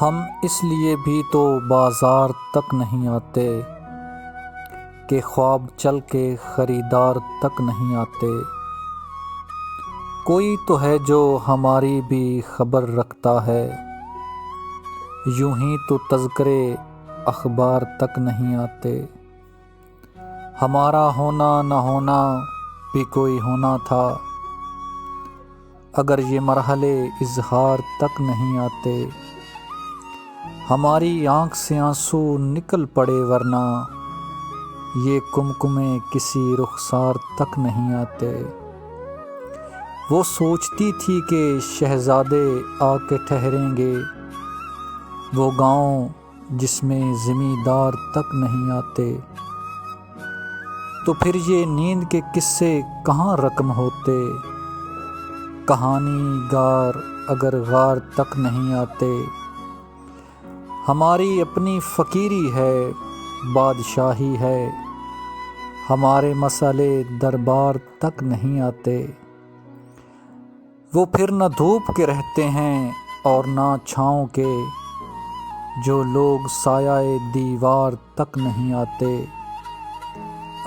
ہم اس لیے بھی تو بازار تک نہیں آتے کہ خواب چل کے خریدار تک نہیں آتے۔ کوئی تو ہے جو ہماری بھی خبر رکھتا ہے، یوں ہی تو تذکرے اخبار تک نہیں آتے۔ ہمارا ہونا نہ ہونا بھی کوئی ہونا تھا، اگر یہ مرحلے اظہار تک نہیں آتے۔ ہماری آنکھ سے آنسو نکل پڑے ورنہ یہ کمکمے کسی رخسار تک نہیں آتے۔ وہ سوچتی تھی کہ شہزادے آ کے ٹھہریں گے، وہ گاؤں جس میں زمیندار تک نہیں آتے۔ تو پھر یہ نیند کے قصے کہاں رقم ہوتے، کہانی گار اگر غار تک نہیں آتے۔ ہماری اپنی فقیری ہے، بادشاہی ہے، ہمارے مسئلے دربار تک نہیں آتے۔ وہ پھر نہ دھوپ کے رہتے ہیں اور نہ چھاؤں کے، جو لوگ سایہ دیوار تک نہیں آتے۔